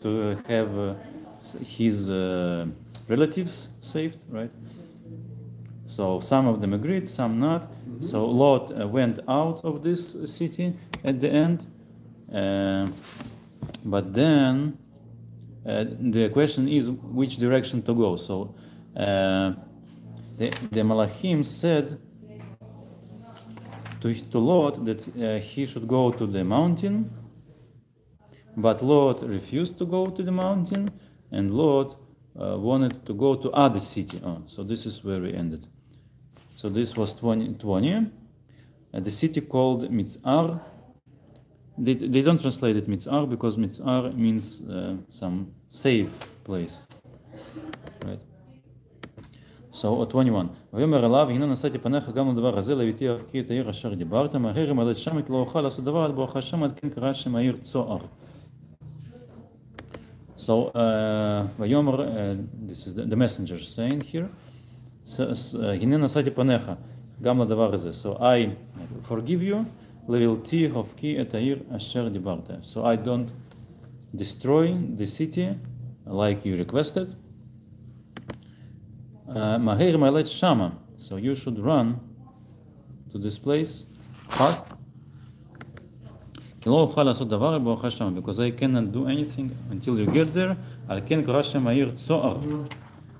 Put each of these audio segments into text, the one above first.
to have his relatives saved, right? So some of them agreed, some not. So Lot went out of this city at the end. But then the question is which direction to go. So the Malachim said to Lot that he should go to the mountain, but Lot refused to go to the mountain, and Lot wanted to go to other city. So this is where we ended. So this was 20. The city called Mitzar. They don't translate it Mitzar because Mitzar means some safe place, right? So 21. ויאמר אליו, הנה נשאתי פניך גם לדבר הזה, להביאתי אבקי את העיר אשר דיברת, מהר מלאת שם, כי לא אוכל לעשות דבר עד בואך שם, עד כן קרא שם העיר צוער. So ויאמר, this is the messenger saying here, הנה נשאתי פניך גם לדבר הזה. So I forgive you, להביאתי אבקי את העיר אשר דיברת. So I don't destroy the city like you requested. מהר מלאת שמה. So you should run to this place fast. כי לא אוכל לעשות דבר בואך שמה, because I cannot do anything until you get there. על כן קרא שם העיר צוער.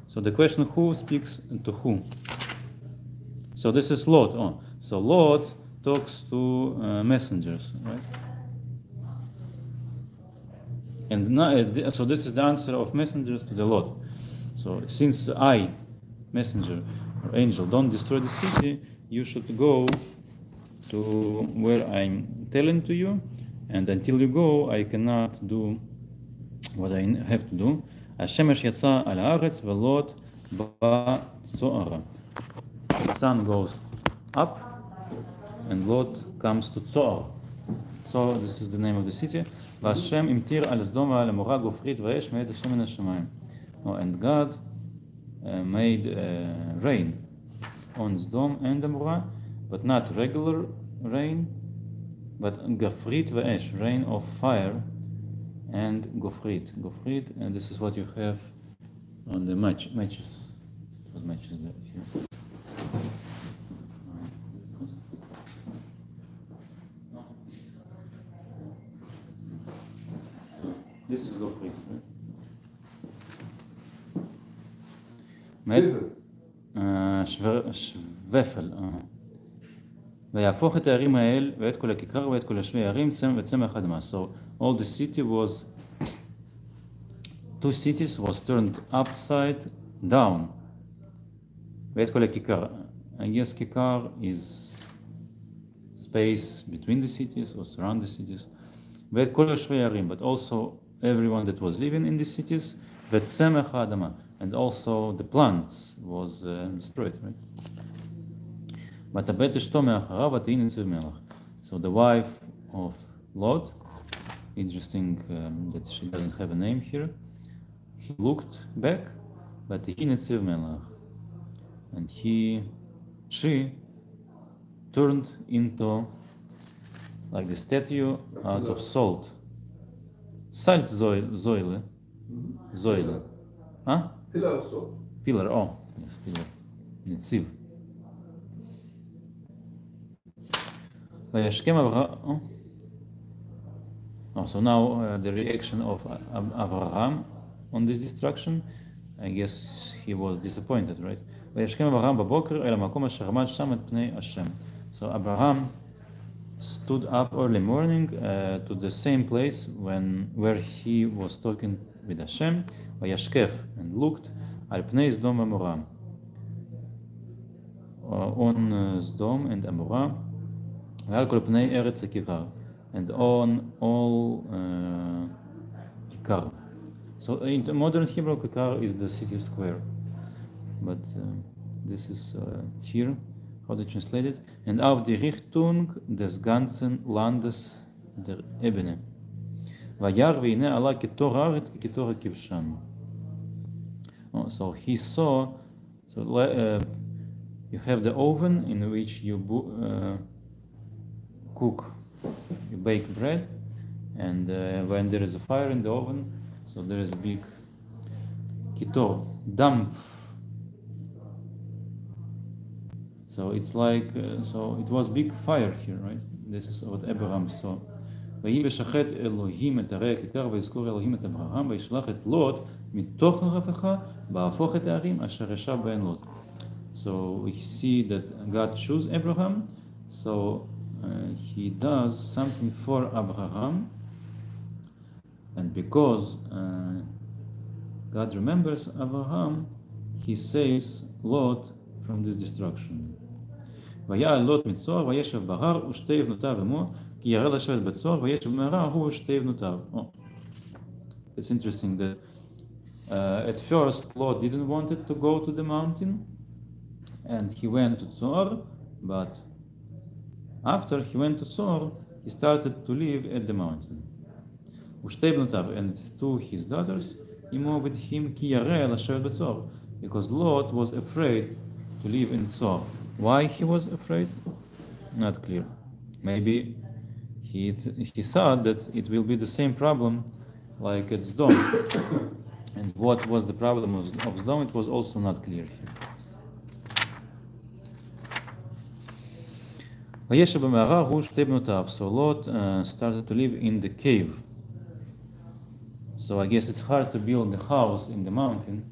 So the question, who speaks to who? So this is Lot. So Lot talks to messengers, right? And now, so this is the answer of messengers to the Lot. So since I, messenger or angel, don't destroy the city, you should go to where I'm telling to you, and until you go, I cannot do what I have to do. השמש יצא על הארץ ולוט בצוערה. The sun goes up and Lot comes to Zoar. So this is the name of the city. והשם המטיר על סדום ועל עמורה גופרית ואש מאת השם מן השמיים. And God made rain on Sodom and Amorah, but not regular rain, but gofrit ve'esh, rain of fire, and gofrit, and this is what you have on the matches. Those matches there here. This is gofrit, right? שוופל. ויהפוך את הערים האל ואת כל הכיכר ואת כל השבי הערים וצמח אדמה. So all the city was, two cities was turned upside down. ואת כל הכיכר. I guess כיכר is space between the cities or surround the cities. ואת כל השבי הערים, but also everyone that was living in the cities. וצמח האדמה. And also the plants was destroyed, right? ותבט אשתו מאחריו ותהי נציב מלך. So the wife of Lot, interesting that she doesn't have a name here, he looked back, ותהי נציב מלך. And she turned into like the statue out of salt. Salzsäule. Huh? Pillar of salt. Pillar, yes, pillar. Netziv. So now the reaction of Avraham on this destruction, I guess he was disappointed, right? So Abraham stood up early morning to the same place where he was talking with Hashem, and looked על פני סדום ועמורה, on Sodom and Amorah, ועל כל פני ארץ הכיכר, and on all כיכר. So in the modern Hebrew, כיכר is the city square, but this is here how they translate it. And auf die Richtung des ganzen Landes der Ebene. וירא והנה עלה כתור הארץ ככתור הכבשן. So he saw, you have the oven in which you cook, you bake bread, and when there is a fire in the oven, So there is a big kitor, damp. So it's like, so it was big fire here, right? This is what Abraham saw. ויהי ושחט אלוהים את הרי הכיכר ויזכור אלוהים את אברהם וישלח את לוט מתוך הרפחה בהפוך את הערים אשר ישב בהן לוט. So we see that God chose Abraham, so he does something for Abraham, and because God remembers Abraham, he saves Lot from this destruction. ויעל לוט מצור וישב בהר ושתי בנותיו עמו כי ירא לשבת בצור וישב במערה הוא ושתי בנותיו. It's interesting that at first Lot didn't want to go to the mountain and he went to Tzor, but after he went to Tzor he started to live at the mountain. ושתי בנותיו, and to his daughters עמו with him כי ירא לשבת בצור, because Lot was afraid to live in Tzor. Why he was afraid? Not clear. Maybe he thought that it will be the same problem like at Sdom. And what was the problem of Sdom? It was also not clear here. וישב במערה הוא שתי בנותיו. So Lot started to live in the cave. So I guess it's hard to build the house in the mountain.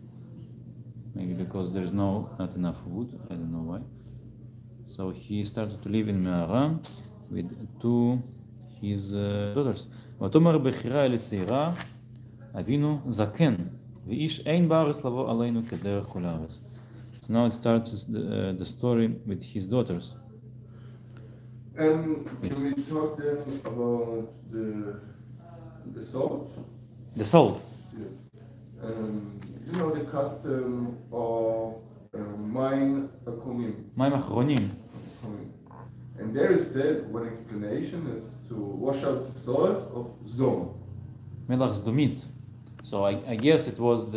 Maybe because there's not enough wood. I don't know why. So he started to live in Me'ara with two his daughters. ותאמר בחירה אל צעירה אבינו זקן ואיש אין בארץ לבוא עלינו כדרך כל הארץ. So now it starts the story with his daughters. Can we talk then about the salt? The salt. Yes. You know the custom of מים עקומים. מים אחרונים. And there is said one explanation is to wash out the salt of Sdom. מלח סדומית. So I guess it was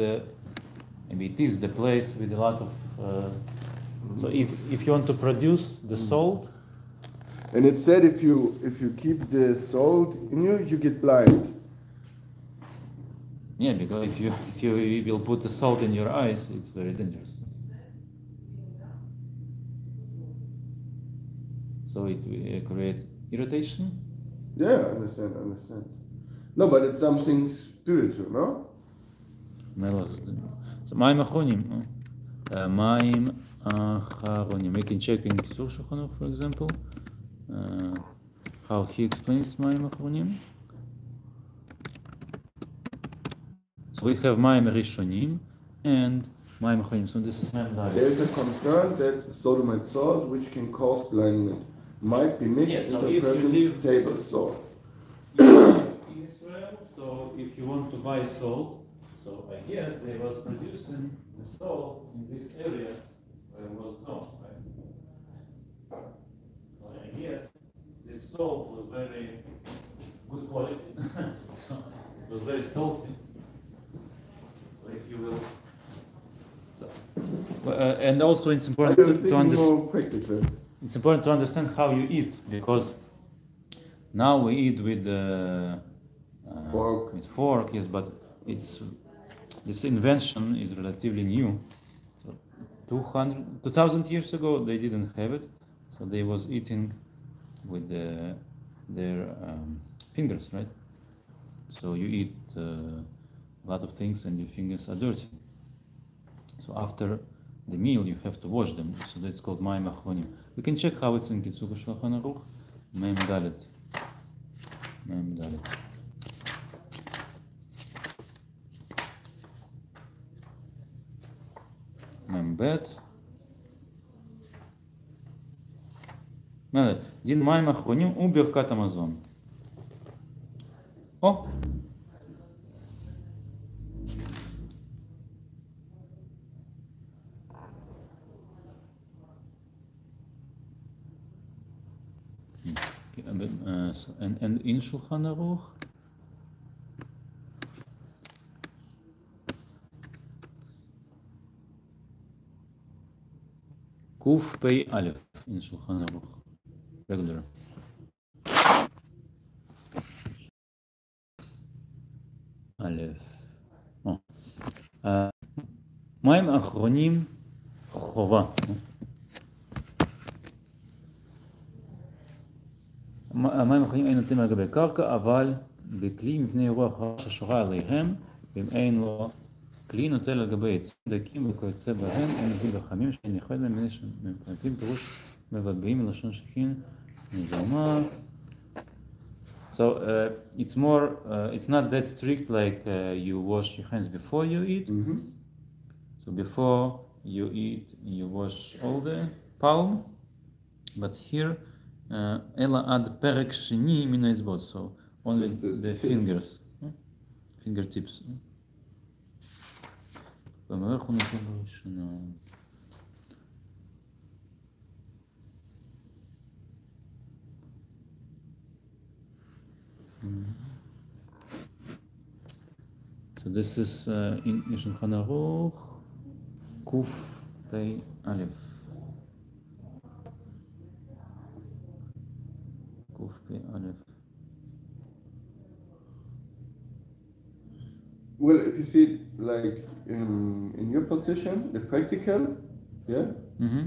maybe it is the place with a lot of so if you want to produce the salt. And it said if you keep the salt in you get blind. Yeah, because if you will put the salt in your eyes, it's very dangerous. So it will create irritation. Yeah, I understand. No, but it's something spiritual, no? So מים אחרונים. מים אחרונים. We can check in קיצור שולחן ערוך, for example, how he explains מים אחרונים. So we have מים ראשונים and מים אחרונים. So this is מים ד'. There is a concern that sodomite salt, which can cause blindness, might be mixed so into a person's table salt. In Israel, so if you want to buy salt, so I guess they was producing the salt in this area where it was not, right? So I guess this salt was very good quality. So it was very salty. So if you will. So, and also it's important to understand. It's important to understand how you eat, because now we eat with fork. With fork, yes, but this invention is relatively new. So 2,000 years ago they didn't have it, so they was eating with their fingers, right? So you eat a lot of things and your fingers are dirty. So after the meal you have to wash them, so that's called מים אחרונים. We can check how it's in קיצור שולחן ערוך. מ' ד'. מ' ב'. דין מים אחרונים וברכת המזון. And in Shulchan Aruch, Kuf Pei Aleph in Shulchan Aruch, regular. Aleph. מים אחרונים חובה. המים האחרונים אין נותנים על גבי קרקע, אבל בכלי מפני רוח הרע ששורה עליהם, ואם אין לו כלי נוטל על גבי עצים דקים וכיוצא בהם, אין נותנים בחמים שאין יכולת להם בני שמפרקים פירוש מבלבלים מלשון שכין נזמה. So it's more, it's not that strict like you wash your hands before you eat. Mm-hmm. So before you eat, you wash all the palm, but here, אלא עד פרק שני מן האצבעות, so only the fingers, fingertips. במערך הוא נותן בראשונה. So this is in Shulchan Aruch, Kuf Pei Aleph. Kuf Pei Aleph. Well, if you see it like in your position, the practical, yeah. Mm-hmm.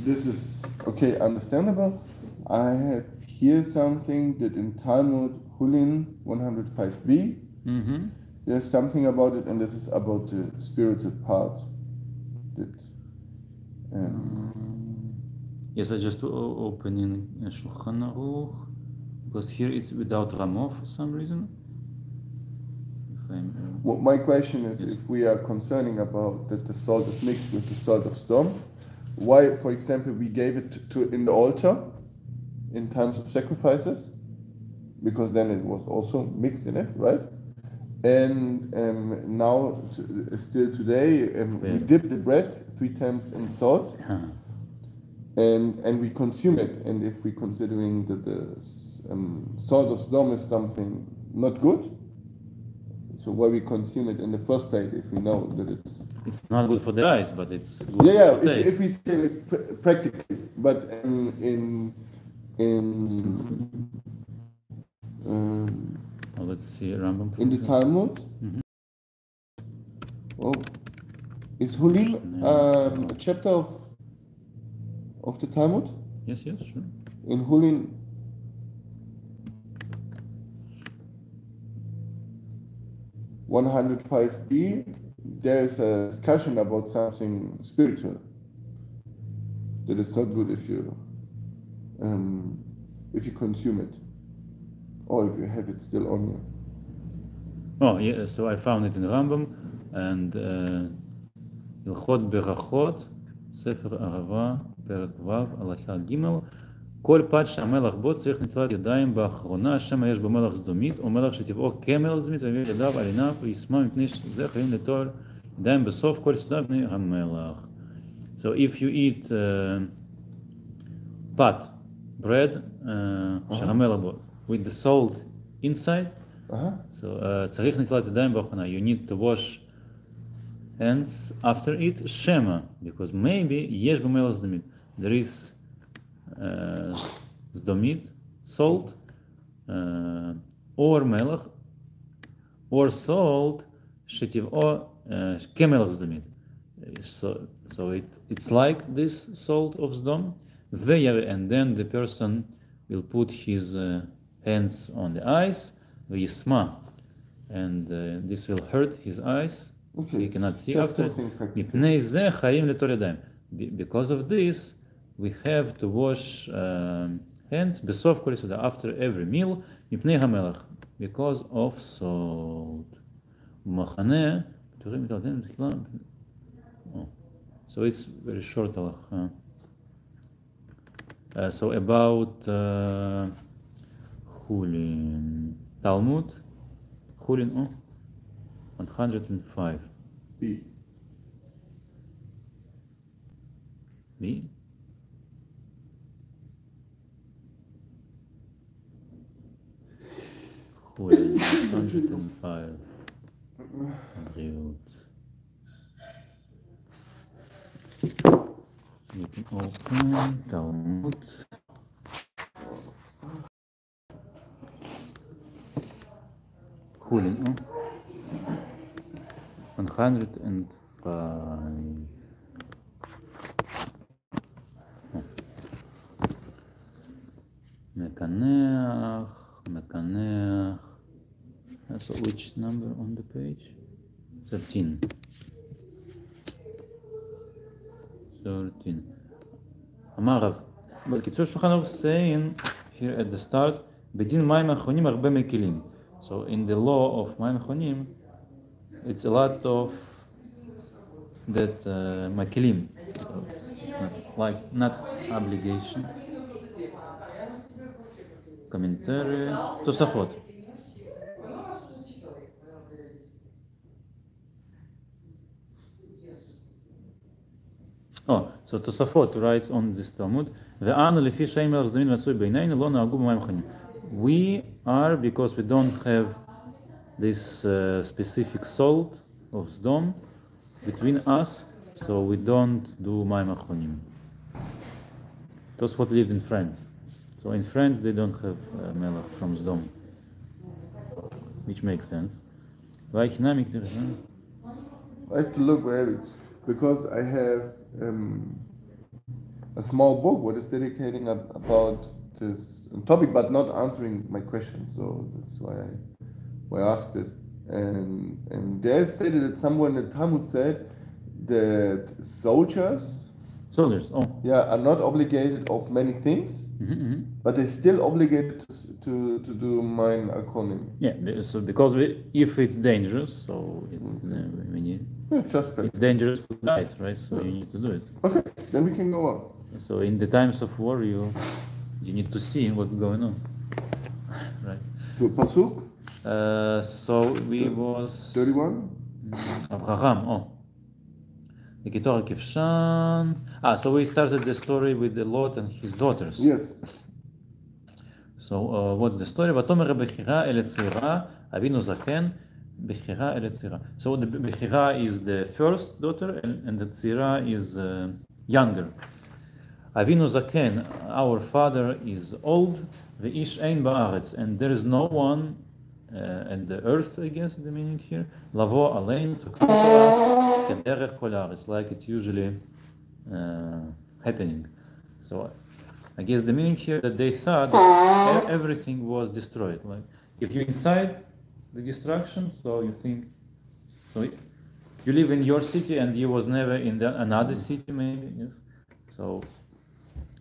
This is okay, understandable. I have here something that in Talmud Hulin 105b. Mm-hmm. There's something about it, and this is about the spiritual part. That Yes, I just opening Shulchan Aruch because here it's without Ramo for some reason. If I'm, well, my question is, yes. if we are concerning about that the salt is mixed with the salt of Sodom, why, for example, we gave it to in the altar in times of sacrifices, because then it was also mixed in it, right? And now, still today, we dip the bread 3 times in salt, and we consume it. And if we're considering that the salt of Sodom is something not good, so why we consume it in the first place if we know that it's not good for the eyes, but it's good yeah, for taste. If we say it practically, but Let's see Rambam. In the Talmud, Mm-hmm. oh, is Hulin a chapter of the Talmud? Yes, sure. In Hulin 105b, there is a discussion about something spiritual. That it's not good if you consume it, or if you have it still on you. Oh, yeah, so I found it in Rambam, and Ilchot Berachot, Sefer Arava, פרק ו', הלכה ג' כל פת שהמלח בו צריך נטילת ידיים באחרונה, שמא יש בו מלח סדומית, או מלח שטבעו כמלח סדומית, ויביא ידיו על עיניו וישמע מפני שזה חייבים לטול ידיים בסוף כל סעודה מפני המלח. So if you eat pat, bread, שהמלח בו, with the salt inside, so צריך נטילת ידיים באחרונה. You need to wash hands after it, shema, because maybe יש בו מלח סדומית. There is sdomit, salt, or melach, or salt, shetiv'o kemelach sdomit. So it's like this salt of Sdom, and then the person will put his hands on the eyes, v'yisma, and this will hurt his eyes. Okay. He cannot see after. Mipnei zeh chayim letol yadayim. Because of this, we have to wash hands בסוף כל סעודה, after every meal, מפני המלח, because of salt. מחנה, פטורים מתלתן בתחילה. So it's very short הלכה. So about Hulin. Talmud, Hulin 105. B. B? Hulin 105. בריאות. You can open Talmud. cooling. 105. מקנח. So which number on the page? 13. 13. אמר רב, בקיצור שולחן ערוך saying here at the start, בדין מים אחרונים הרבה מקלים. So in the law of מים אחרונים, it's a lot of that מקלים. So it's not obligation. Commentary. תוספות. So תוספות writes on this Talmud, ואנו לפי שאין מלך זדמים מצוי בינינו לא נהגו במים חמים. We are, because we don't have this specific salt of Sdom between us, so we don't do מים אחרונים. Those what lived in France. So in France they don't have melech from Sdom, which makes sense. I have to look where it, because I have a small book what is dedicating about this topic, but not answering my question. So that's why I asked it. And there stated that somewhere in the Talmud said that soldiers, are not obligated of many things, but they're still obligated to do mine acronym. Yeah, so because if it's dangerous, so it's it's dangerous for guys, right? So you need to do it. Okay, then we can go on. So in the times of war, you need to see what's going on, right? So pasuk. So we was 31. Abraham. So we started the story with the Lot and his daughters. Yes. So what's the story? ותאמר בחירה אל הצעירה, אבינו זקן, בחירה אל הצעירה. So the בחירה is the first daughter, and the tzira is younger. אבינו זקן, our father is old, ואיש אין בארץ, and there is no one and the earth, I guess the meaning here, לבוא עלינו, to come to us, כדרך כל הארץ, like it usually happening. So I guess the meaning here that they thought that everything was destroyed. Like if you inside the destruction, so you think, so you live in your city and you was never in another city maybe, yes. So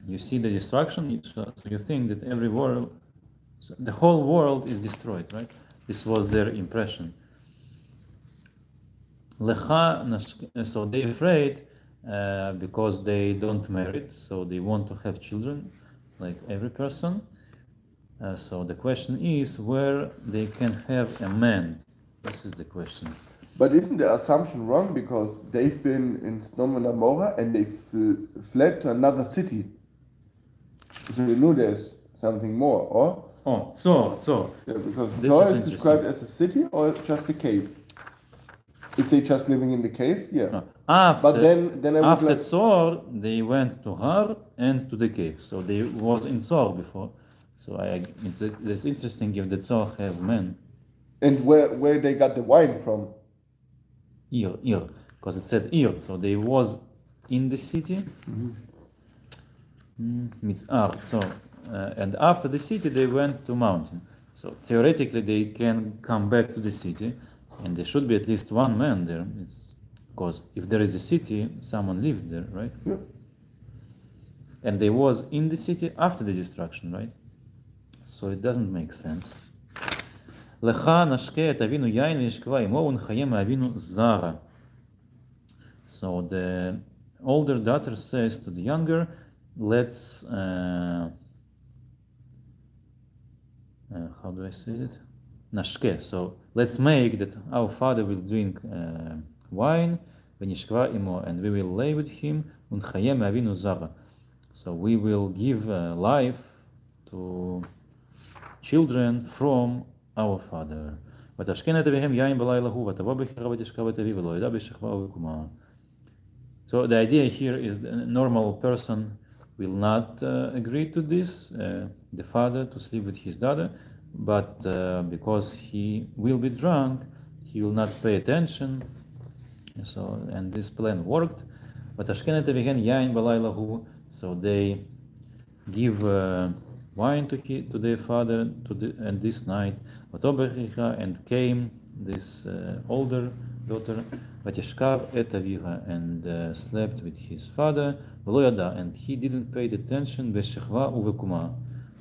you see the destruction, so you think that so the whole world is destroyed, right? This was their impression. So they're afraid because they don't marry, so they want to have children, like every person. So the question is where they can have a man. This is the question. But isn't the assumption wrong, because they've been in Sodom and Gomorrah and they fled to another city? So they knew there's something more, or? So. Yeah, because Zohar is described as a city or just a cave? If they just living in the cave, yeah. No. After, but then I would after like... Tzor, they went to Har and to the cave. So they was in Tzor before. So it's interesting if the Tzor have men. And where they got the wine from? Ir, because it said Ir. So they was in the city. Mitzar. So and after the city they went to mountain. So theoretically they can come back to the city, and there should be at least one man there. It's because if there is a city, someone lived there, right? Yeah. And they was in the city after the destruction, right? So it doesn't make sense. לך נשקה את אבינו יין ונשכבה עמו ונחיה מאבינו זרה. So the older daughter says to the younger, let's how do I say it? Nashke. So let's make that our father will drink wine, ונשכבה עמו, and we will lay with him, ונחיה מאבינו זרה. So we will give life to children from our father. ותשכן את אביהם יין בלילה הוא, ותבוא בחירה ותשכב את אביו, ולא ידע בשכבה ובקומה. So the idea here is that a normal person will not agree to this, the father to sleep with his daughter, but because he will be drunk, he will not pay attention. So, and this plan worked. So they give wine to their father and this night. And came this older daughter, and slept with his father, and he didn't pay attention,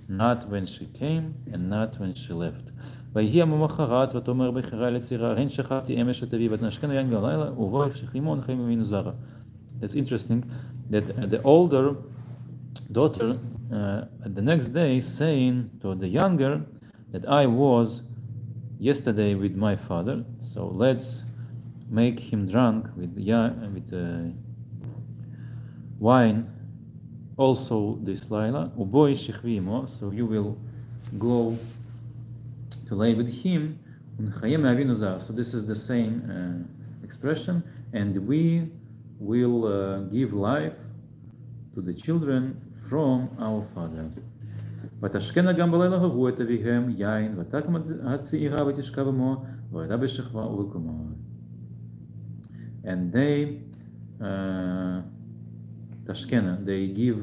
not when she came and not when she left. ויהי הממחרת ותאמר בחירה לצירה, הן שכבתי אמש את אבי ותנשכנו יין בלילה ובוא שכימון חיים ממנו זרע. That's interesting that the older daughter the next day saying to the younger that I was yesterday with my father, so let's make him drunk with wine also this Laila, uboi shechvimo, so you will go to lay with him. So this is the same expression, and we will give life to the children from our father. ותשכנה גם בלילה ההוא את אביהם יין, ותקם הצעירה ותשכב עמו, וירדה בשכבה ובקומה. And they tashkena, they give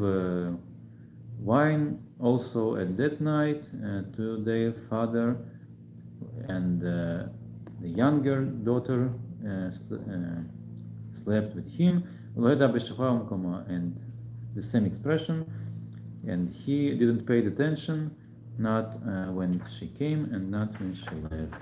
wine also at that night to their father, and the younger daughter slept with him, and the same expression, and he didn't pay attention, not when she came and not when she left.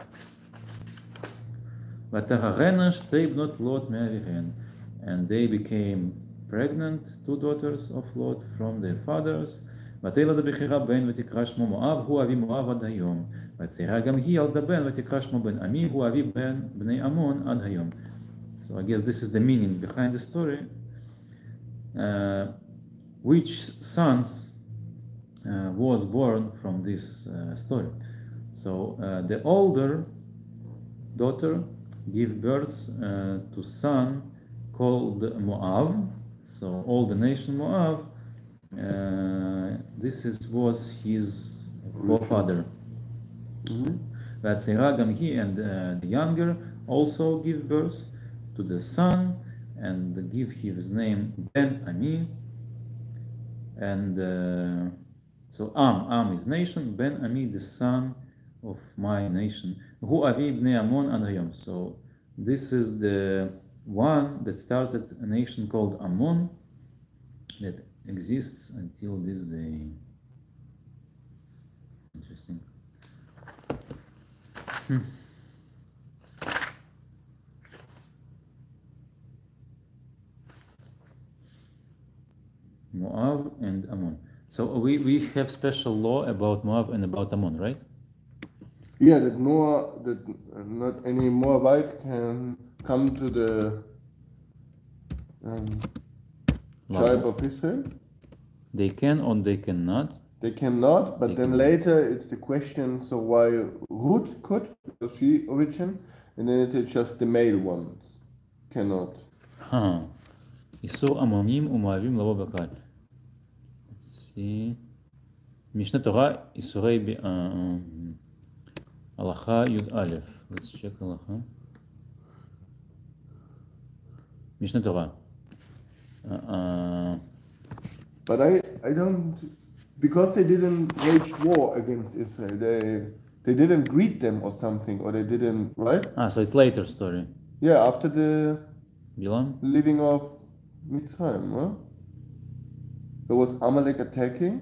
And they became pregnant, two daughters of Lot from their fathers. ותלד הבכירה בן ותקרא שמו מואב, הוא אבי מואב עד היום. והצעירה גם היא ילדה בן ותקרא שמו בן עמי, הוא אבי בני עמון עד היום. So I guess this is the meaning behind the story. Which sons was born from this story? So the older daughter gave birth to son called Moab. So all the nation Moab, this was his forefather. Vatzera Gamhi and the younger also give birth to the son and give his name Ben Ami. And so Am is nation, Ben Ami the son of my nation. Hu Avi Bnei Amon ad hayom. So this is the one that started a nation called Ammon that exists until this day. Interesting. Moab and Ammon. So we have special law about Moab and about Ammon, right? Yeah, that not any Moabite can come to the tribe of Israel. They can or they cannot. They cannot, but then later it's the question, so why Ruth could, because she origin, and then it's just the male ones cannot. איסור עמונים ומואבים לבוא בקהל. Let's see. משנה תורה, איסורי הלכה י"א. Let's check הלכה. משנה תורה. But I don't, because they didn't wage war against Israel, they didn't greet them or something, or they didn't, right? So it's later story. Yeah, after the Bilam? leaving of Mitzrayim, huh? There was Amalek attacking.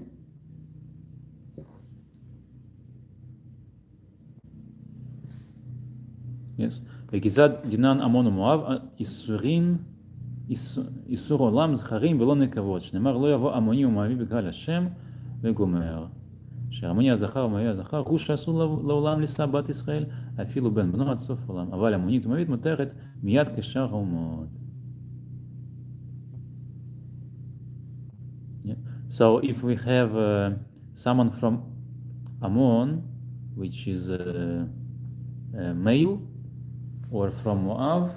Yes. וכיצד דינן עמון ומואב, איסור עולם זכרים ולא נקבות, שנאמר לא יבוא עמוני ומואבי בקהל השם וגומר. שעמוני הזכר ומואבי הזכר, הוא שאסור לעולם לשא בת ישראל, אפילו בן בנו עד סוף עולם. אבל עמונית ומואבית מותרת מיד כשאר האומות. Yeah. So if we have someone from Ammon, which is a male, or from Moab,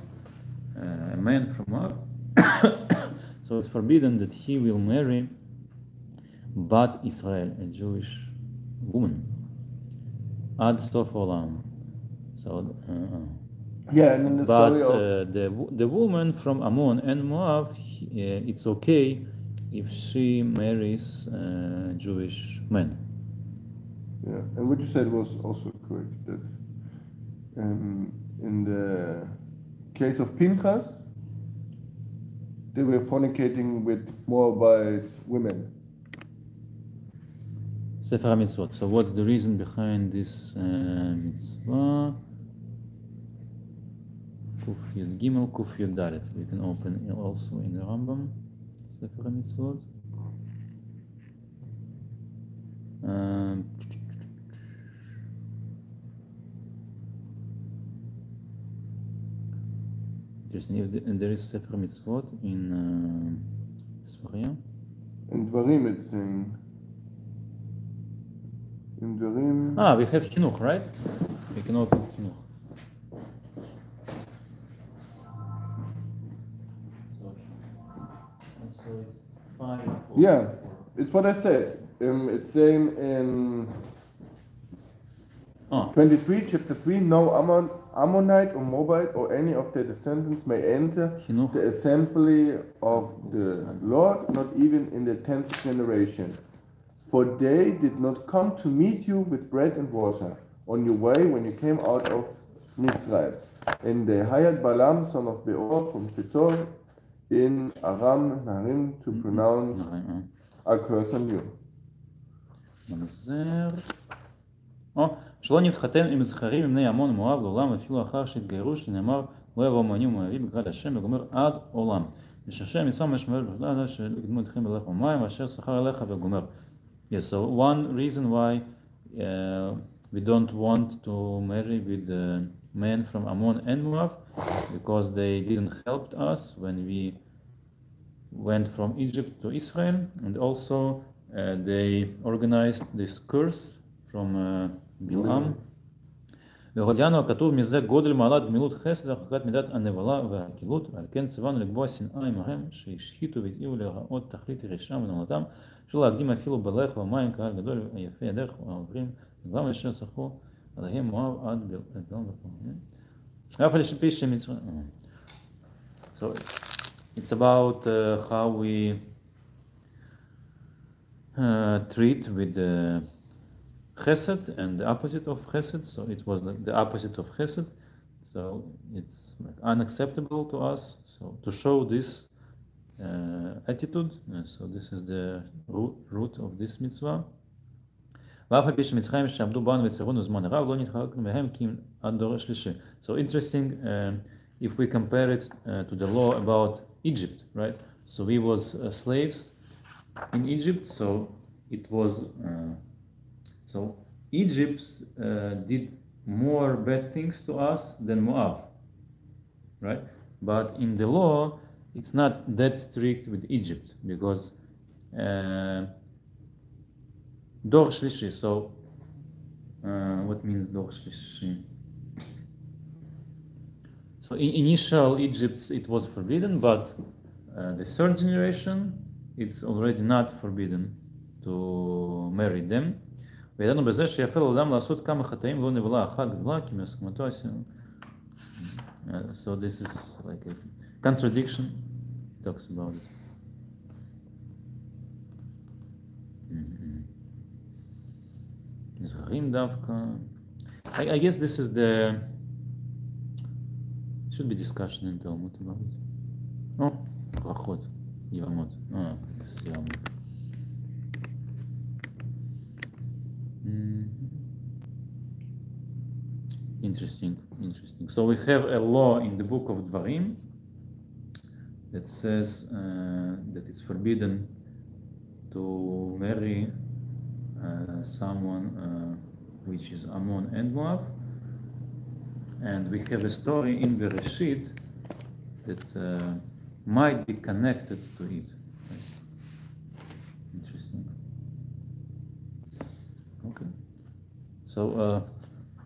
a man from Moab, so it's forbidden that he will marry Bat Israel, a Jewish woman. Ad Sof Olam. So, Yeah, and in the but story of the woman from Ammon and Moab, it's okay if she marries Jewish men. yeah, and what you said was also correct. That in the case of Pinchas, they were fornicating with Moabite women. Sefer HaMitzvot. So what's the reason behind this mitzvah? Kuf Yud Gimel, Kuf Yud Dalet. We can open it also in the Rambam, Sefer HaMitzvot. Interesting. And there is Sefer Mitzvot in Sfaria. In Dvarim, it's in Dvarim. We have Chinuch, right? We can open Chinuch. So it's 5. Yeah, it's what I said. It's saying in 23, chapter 3, no Ammonite or Moabite or any of their descendants may enter Chinuch. the assembly of the Lord, not even in the 10th generation. For they did not come to meet you with bread and water on your way when you came out of Mitzrayim. And they hired Balaam, son of Beor, from Petor in Aram Naharim to pronounce a curse on you. שלא נתחתן עם זכרים מבני עמון ומואב לעולם אפילו אחר שהתגיירו, שנאמר לא יבוא עמונים ומואבים בקראת השם וגומר עד עולם. וששם המצווה משמרת בכלל שלקדמו אתכם בלך ומים אשר שכר אליך וגומר. Yes, so one reason why we don't want to marry with men from Ammon and Moab, because they didn't help us when we went from Egypt to Israel, and also they organized this curse from בלעם. והודיענו הכתוב מזה גודל מעלת גמילות חסד והרחקת מידת הנבלה והקילות, ועל כן ציוונו לקבוע שנאה עמהם שהשחיתו והטעיו לרעות תכלית ירשם ונעלתם, שלא להקדים אפילו בלך ומים קהל גדול ויפה הדרך העוברים וגם אשר שחו עליהם מואב עד בלעם ופעמים. אף על פי שמצווה. So it's about how we treat with the chesed and the opposite of chesed. So it was like the opposite of chesed. So it's like unacceptable to us. So to show this attitude, so this is the root of this mitzvah. So interesting if we compare it to the law about Egypt, right? So we was slaves in Egypt. So it was. So Egypt did more bad things to us than Moab, right? But in the law, it's not that strict with Egypt because Dor Shlishi. So what means Dor Shlishi? So in initial Egypt, it was forbidden, but the third generation, it's already not forbidden to marry them. וידענו בזה שיפה לעולם לעשות כמה חטאים ולא נבלה אחת גדולה כי מהסכמתו עשינו. So this is like a contradiction. He talks about it. זכרים דווקא. I guess this is the. It should be discussion in Talmud about it. ברכות, יבמות. This is יבמות. Interesting. So we have a law in the book of Dvarim that says that it's forbidden to marry someone which is Ammon and Moab, and we have a story in Bereshit that might be connected to it. Interesting. Okay. So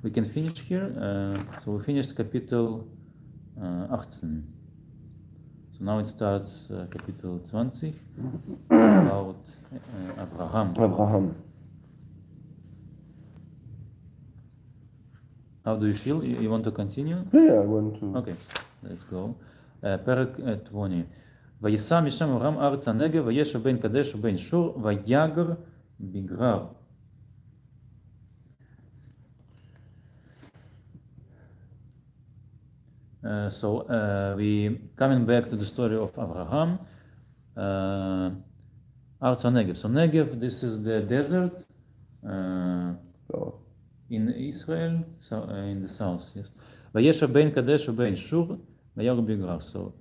we can finish here. So we finished Kapitel 18. So now it starts Kapitel 20 about Abraham. How do you feel? You want to continue? Yeah, I want to. Okay, let's go. פרק 20. ויסע משם אברהם ארץ הנגב, וישב בין קדש ובין שור, ויגר בגרר. So we coming back to the story of Abraham. Arts Negev. So Negev, this is the desert in Israel, so in the south. Yes. Vayesha ben Kadesh ubein Shur vayar bigrar. So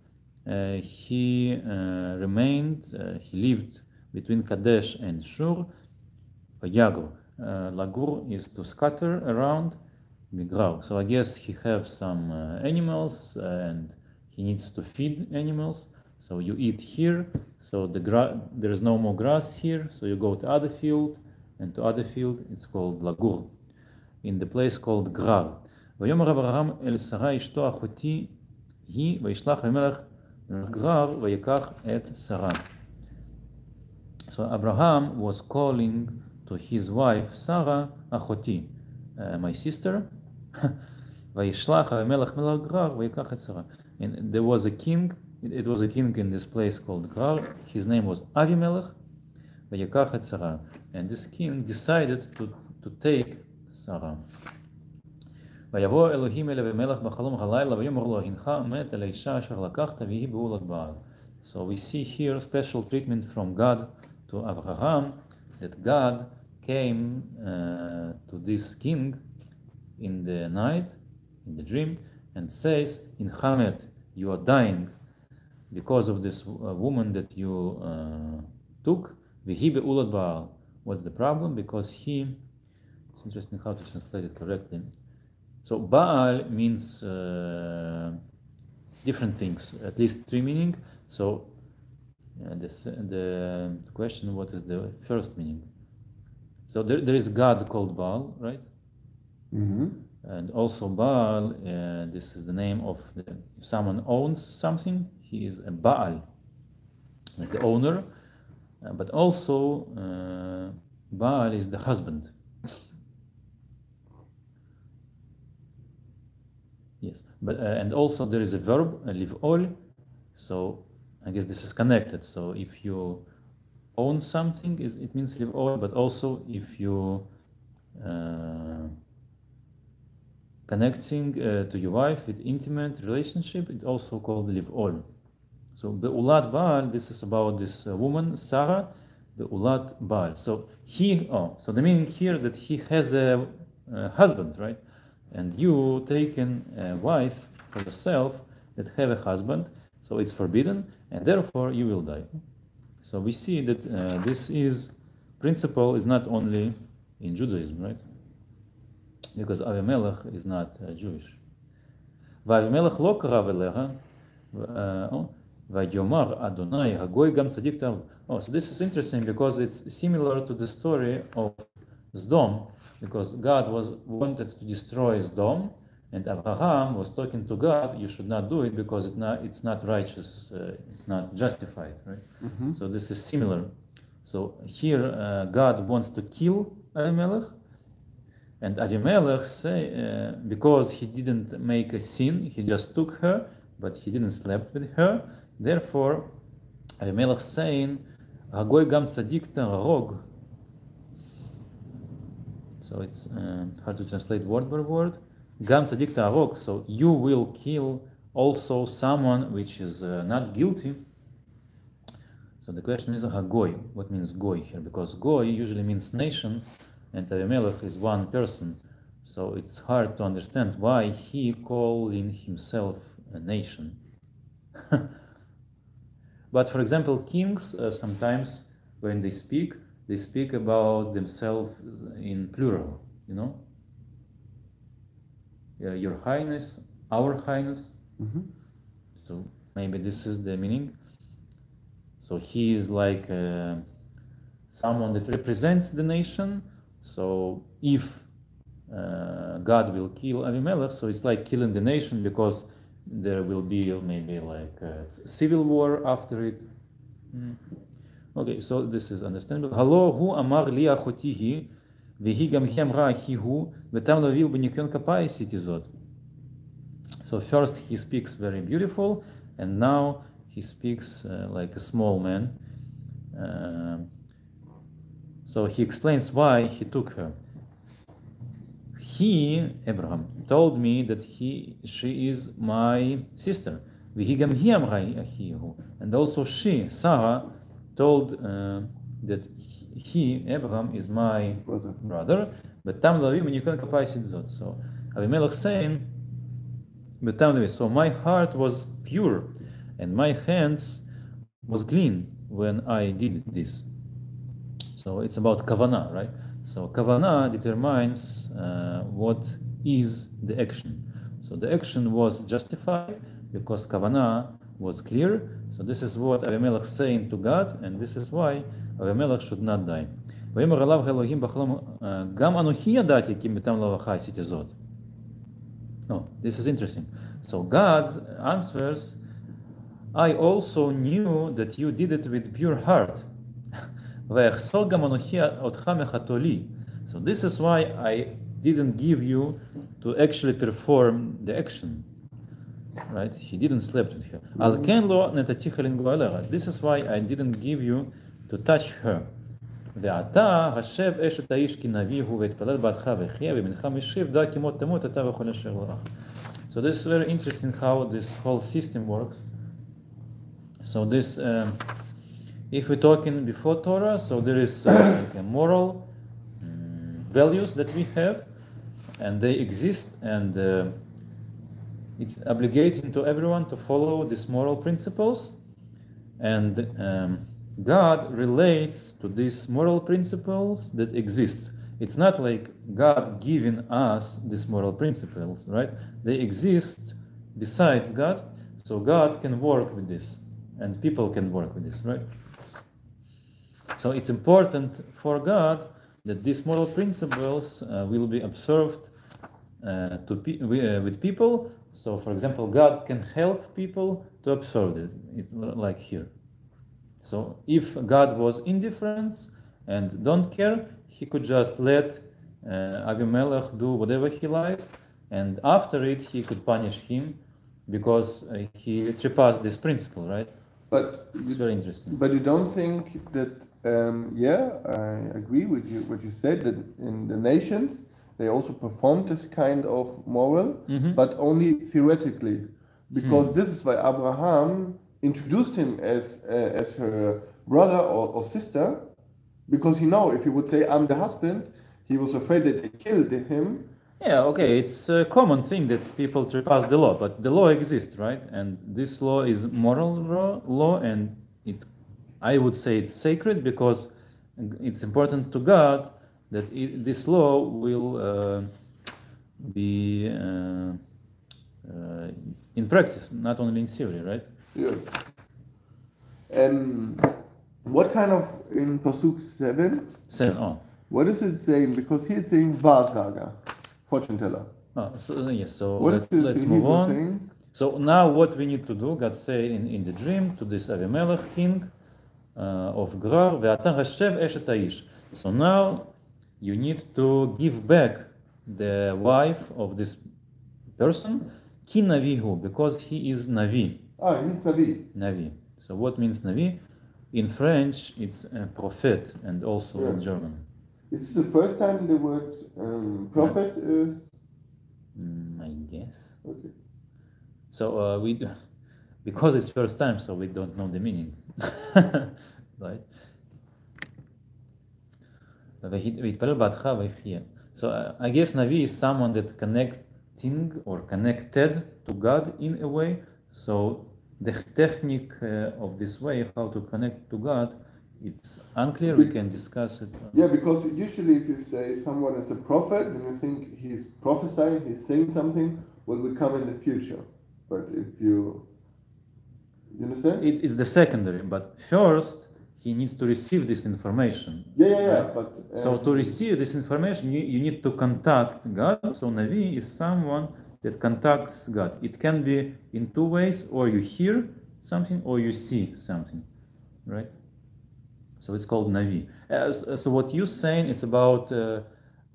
he remained. He lived between Kadesh and Shur. Vayagr. Lagur is to scatter around. Bigrar. So I guess he have some animals and he needs to feed animals. So you eat here. So there is no more grass here. So you go to other field, and to other field it's called Lagur, in the place called Grar. ויאמר אברהם אל שרה אשתו אחותי היא וישלח למלך גרר ויקח את שרה. So Abraham was calling to his wife Sarah אחותי, my sister. וישלח למלך מלך גרר ויקח את שרה. And there was a king. It was a king in this place called Grar. His name was Avimelech. ויקח את שרה. And this king decided to take Sarah. ויבוא אלוהים אל אבימלך בחלום הלילה ויאמר לו הנך מת אל האישה אשר לקחת והיא בעולת בעל. So we see here special treatment from God to Abraham, that God came to this king in the night, in the dream, and says, הנך מת, you are dying because of this woman that you took. והיא בעולת בעל. What's the problem? Because he, it's interesting how to translate it correctly. So Baal means different things, at least three meaning. So the question, what is the first meaning? So there is God called Baal, right? Mm-hmm. And also Baal, this is the name of if someone owns something, he is a Baal, like the owner. But also Baal is the husband. Yes, but and also there is a verb, liv'ol. So I guess this is connected. So if you own something, it means liv'ol. But also if you connecting to your wife with intimate relationship, it's also called liv'ol. So be'ulat Baal, this is about this woman Sarah, be'ulat Baal. So so the meaning here that he has a husband, right? And you taken a wife for yourself that have a husband, so it's forbidden, and therefore you will die. So we see that this principle is not only in Judaism, right? Because Avimelech is not Jewish. ואבימלך לא קרב אליה, ויאמר אדוני הגוי גם צדיק תעבוד. Oh, so this is interesting because it's similar to the story of Sdom, because God wanted to destroy Sdom, and Abraham was talking to God, you should not do it because it's not righteous, it's not justified, right? Mm-hmm. So this is similar. So here God wants to kill Avimelech, and Avimelech say because he didn't make a sin, he just took her, but he didn't sleep with her. Therefore, Avimelech saying, "Hagoy gam tzadik tararog." So it's hard to translate word by word. Gam tzadik tararog. So you will kill also someone which is not guilty. So the question is Hagoy. What means goy here? Because goy usually means nation, and Avimelech is one person. So it's hard to understand why he calling himself a nation. But for example, kings sometimes when they speak about themselves in plural, you know? Your Highness, Our Highness. Mm-hmm. So maybe this is the meaning. So he is like someone that represents the nation. So if God will kill Avimelech, so it's like killing the nation because there will be maybe like a civil war after it. Okay, so this is understandable. Hello, hu amar li achoti hi והיא גם היא אמרה, he who, ותם לא הביאו בניקיון כפיי עשיתי זאת. So first he speaks very beautiful, and now he speaks like a small man. So he explains why he took her. He, Abraham, told me that she is my sister. And also she, Sarah, told that he, Abraham, is my brother. But so Abimelech saying, so my heart was pure and my hands was clean when I did this. So it's about kavanah, right? So kavanah determines what is the action. So the action was justified because kavanah was clear. So this is what Abimelech is saying to God, and this is why Abimelech should not die. Oh, this is interesting. So God answers, I also knew that you did it with pure heart. So this is why I didn't give you to actually perform the action. Right? He didn't sleep with her. This is why I didn't give you to touch her. So this is very interesting how this whole system works. So this, if we're talking before Torah, so there is like a moral values that we have, and they exist, and it's obligating to everyone to follow these moral principles, and God relates to these moral principles that exist. It's not like God giving us these moral principles, right? They exist besides God, so God can work with this, and people can work with this, right? So it's important for God that these moral principles will be observed with people. So, for example, God can help people to observe it, like here. So, if God was indifferent and don't care, he could just let Avimelech do whatever he liked, and after it, he could punish him because he surpassed this principle, right? But it's very interesting. But you don't think that? Yeah, I agree with you. What you said, that in the nations they also performed this kind of moral, but only theoretically, because this is why Abraham introduced him as her brother or sister, because he know if he would say I'm the husband, he was afraid that they killed him. Yeah, okay, it's a common thing that people trespass the law, but the law exists, right? And this law is moral law, and it's, I would say it's sacred because it's important to God that this law will be in practice, not only in theory, right? Yeah. And what kind of, in Pasuk 7? 7, oh. What is it saying? Because here it's saying Vasaga, fortune teller. So, yes, so let's move on. Saying? So now what we need to do, God said in the dream to this Avimelech king of Gerar, Ve'ata hashev eshet ha'ish. So now you need to give back the wife of this person, ki navihu, because he is navi. Ah, he's navi. Navi. So what means navi? In French, it's prophet, and also in German. It's the first time the word prophet is. I guess. Okay. So because it's first time, so we don't know the meaning, right? So I guess Navi is someone that connecting or connected to God in a way. So the technique of this way, how to connect to God, it's unclear. We can discuss it. Yeah, because usually if you say someone is a prophet, then you think he's prophesying, he's saying something what will come in the future. But if you understand? It's the secondary, but first he needs to receive this information. Yeah. But so to receive this information, you need to contact God. So Navi is someone that contacts God. It can be in two ways, or you hear something, or you see something, right? So it's called Navi. So what you're saying is about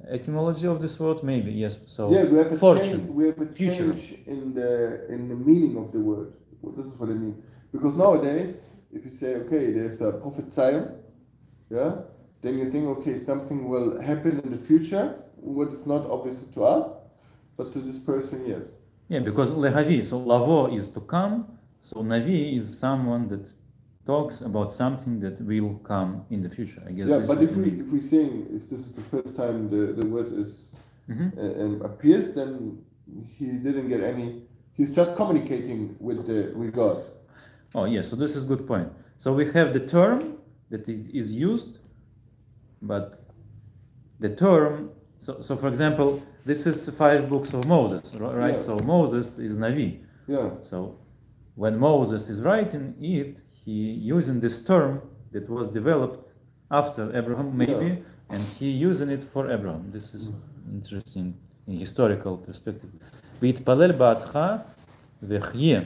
etymology of this word? Maybe, yes. So Yeah, we have a fortune. change, we have a future. change in the meaning of the word. This is what I mean. Because nowadays, if you say, okay, there's a prophesiam, yeah, then you think, okay, something will happen in the future, what is not obvious to us, but to this person, yes. Yeah, because lehavi, so lavo is to come, so navi is someone that talks about something that will come in the future. I guess. Yeah, this but is if we saying if this is the first time the word is Mhm. appears, then he didn't get any. He's just communicating with God. Oh, yes. So this is good point. So we have the term that is used, but the term. So for example, this is 5 books of Moses, right? Yeah. So Moses is Navi. Yeah. So when Moses is writing it, he using this term that was developed after Abraham, maybe, Yeah. and he using it for Abraham. This is interesting in historical perspective. ויתפלל בעדך וחיה.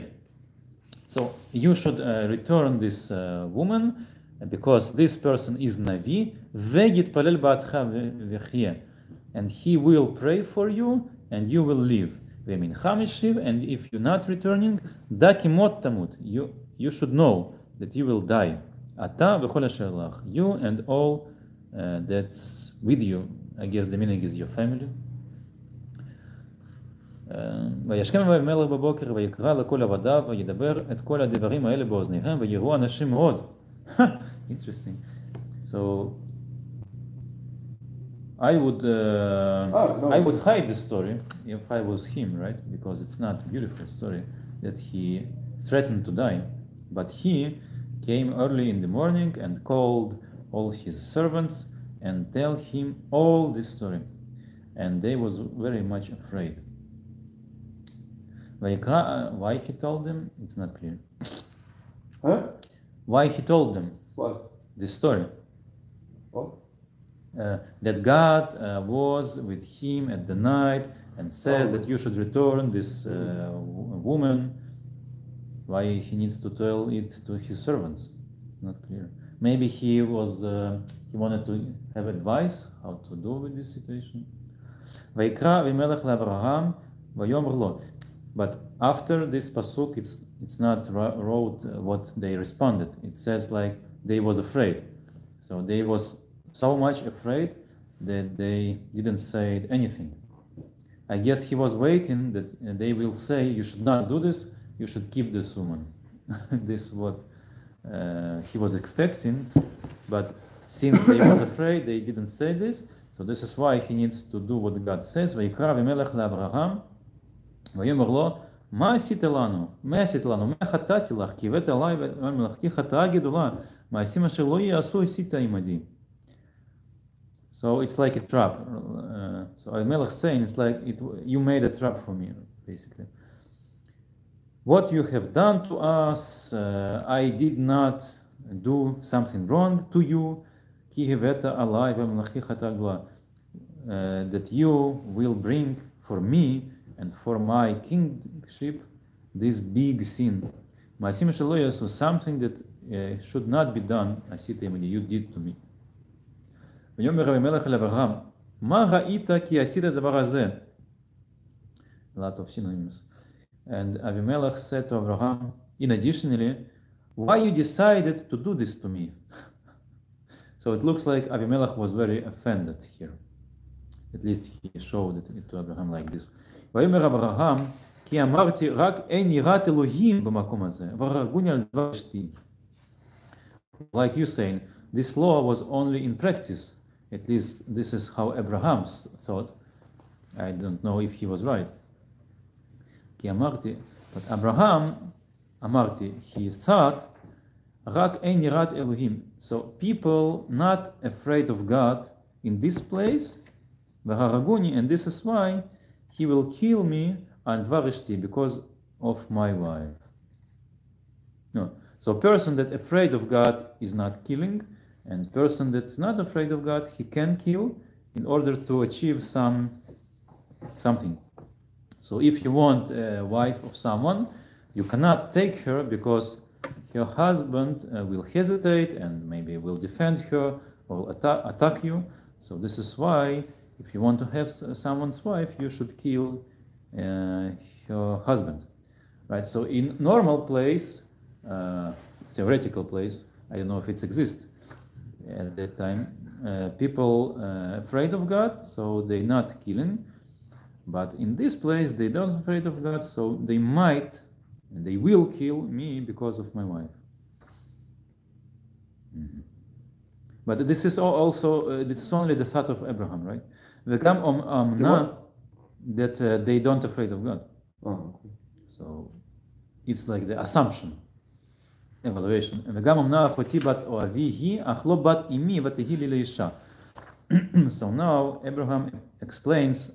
So you should return this woman because this person is Navi. ויתפלל בעדך וחיה. And he will pray for you and you will live. ומנחה משיב, and if you're not returning, דע כי מות תמות. You should know that you will die. אתה וכל אשר לך. You and all that's with you. I guess the meaning is your family. וישכם אבימלך בבוקר ויקרא לכל עבדיו וידבר את כל הדברים האלה באוזניהם ויראו אנשים מאוד. Interesting. So I would hide this story if I was him, right? Because it's not a beautiful story that he threatened to die, but he came early in the morning and called all his servants and tell him all this story, and they was very much afraid. Why he told them? It's not clear. Huh? Why he told them What? this story? What? That God was with him at the night and says that you should return this woman. Why he needs to tell it to his servants? It's not clear. Maybe he wanted to have advice how to do with this situation. ויקרא אבימלך לאברהם ויאמר לו. But after this pasuk, it's not wrote what they responded. It says like they was afraid. So they was so much afraid that they didn't say anything. I guess he was waiting that they will say, you should not do this, you should keep this woman. This is what he was expecting. But since they was afraid, they didn't say this. So this is why he needs to do what God says. ויקרא אבימלך לאברהם ויאמר לו, מה עשית לנו? מה עשית לנו? מה חטאתי לך? כי הבאת עלי ועל מלאכתי חטאה גדולה. מעשים אשר לא יעשו עשית עמדי. So it's like a trap. So Abimelech saying it's like you made a trap for me, basically. What you have done to us, I did not do something wrong to you. כי הבאת עלי ועל מלאכתי חטאה גדולה. That you will bring for me and for my kingship this big sin. מעשים אשר לא יעשו, something that should not be done, עשית עמדי, you did to me. ויאמר אבימלך אל אברהם, מה ראית כי עשית הדבר הזה? A lot of synonyms. And Abimelech said to Abraham, in additionally, why you decided to do this to me? So it looks like Abimelech was very offended here. At least he showed it to Abraham like this. ויאמר אברהם, כי אמרתי רק אין יראת אלוהים במקום הזה, והרגוני על דבר אשתי. Like you saying, this law was only in practice. At least this is how Abraham thought. I don't know if he was right. כי אמרתי, but Abraham, אמרתי, he thought, רק אין יראת אלוהים. So people not afraid of God in this place, והרגוני, and this is why he will kill me על דבר אשתי, because of my wife. No. So person that afraid of God is not killing, and person that's not afraid of God, he can kill in order to achieve something. So if you want a wife of someone, you cannot take her because her husband will hesitate and maybe will defend her or attack you. So this is why if you want to have someone's wife, you should kill your husband, right? So in normal place, theoretical place, I don't know if it exists at that time, people afraid of God, so they not killing. But in this place, they don't afraid of God, so they might, and they will kill me because of my wife. But this is also, this is only the thought of Abraham, right? V'gam omna, that they don't afraid of God. Oh, okay. So it's like the assumption, evaluation. V'gam omna achoti bat oavi hi, ach lo bat imi v'tehi li leisha. So now Abraham explains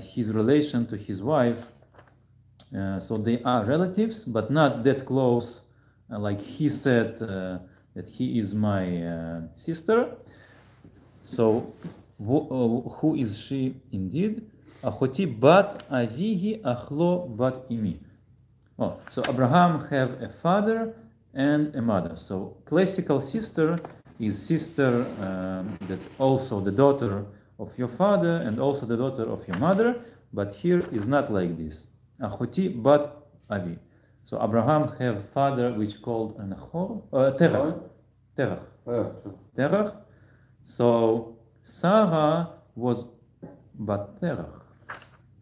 his relation to his wife. So they are relatives, but not that close. Like he said that he is my sister. So who is she indeed? Achoti bat avihi achlo bat imi. Oh, so Abraham have a father and a mother. So classical sister is sister that also the daughter of your father and also the daughter of your mother, but here is not like this. Achoti bat avi. So Abraham have father which called Terach. Terach. So Sarah was bat Terach.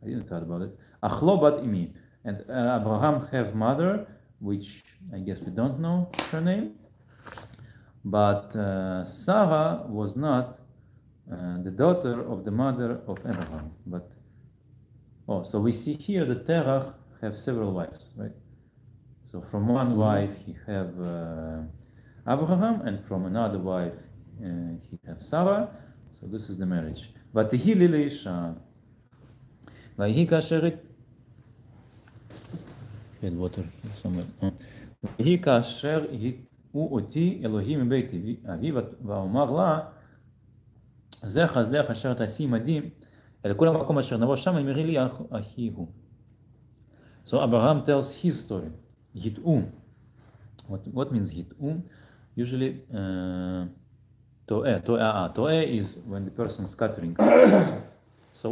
I didn't thought about it. Achlo bat imi. And Abraham have mother, which I guess we don't know her name. But Sarah was not the daughter of the mother of Abraham. But so we see here that Terach have several wives, right? So from one wife he have Abraham, and from another wife he have Sarah. So this is the marriage. ותהי לי לאישה, ויהי כאשר ויהי כאשר הטעו אותי אלוהים מבית אבי, ואומר לה, זה חסדך אשר תעשי עמדי, אל כל המקום אשר נבוא שם, אמרי לי אחי הוא. So Abraham tells his story. Hit'u. What means hit'u? Usually, to'eh is when the person is scattering. So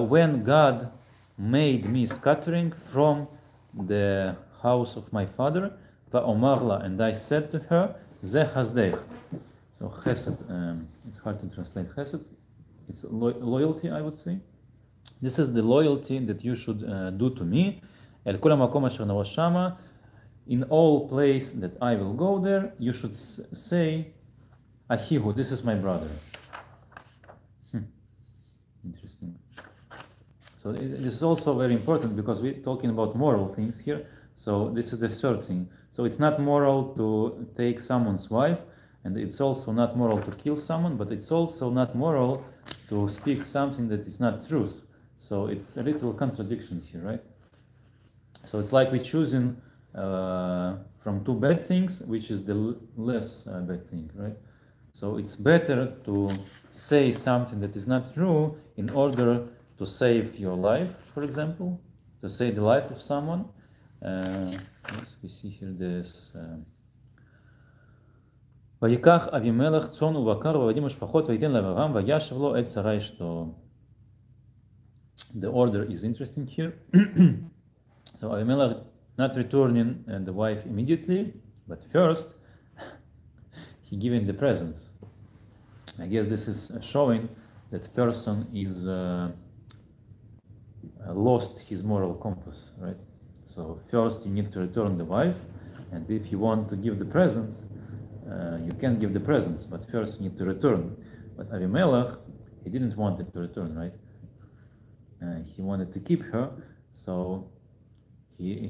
when God made me scattering from the house of my father, va'omar la, and I said to her, ze chasdech. So chesed, it's hard to translate chesed. It's loyalty, I would say. This is the loyalty that you should do to me. El kol hamakom asher navo shama, in all place that I will go there, you should say, Ahihu, this is my brother. Interesting. So this is also very important because we're talking about moral things here. So this is the third thing. So it's not moral to take someone's wife, and it's also not moral to kill someone, but it's also not moral to speak something that is not truth. So it's a little contradiction here, right? So it's like we're choosing from two bad things, which is the less bad thing, right? So it's better to say something that is not true in order to save your life, for example, to save the life of someone. Yes, we see here this. ויקח אבימלך צאן ובקר ועבדים ושפחות ויתן לאברהם וישב לו את שרה אשתו. The order is interesting here. So Avimelech not returning the wife immediately, but first he given the presents. I guess this is showing that the person is lost his moral compass, right? So first you need to return the wife, and if you want to give the presents, you can give the presents, but first you need to return. But Avimelech, he didn't want it to return, right? He wanted to keep her, so he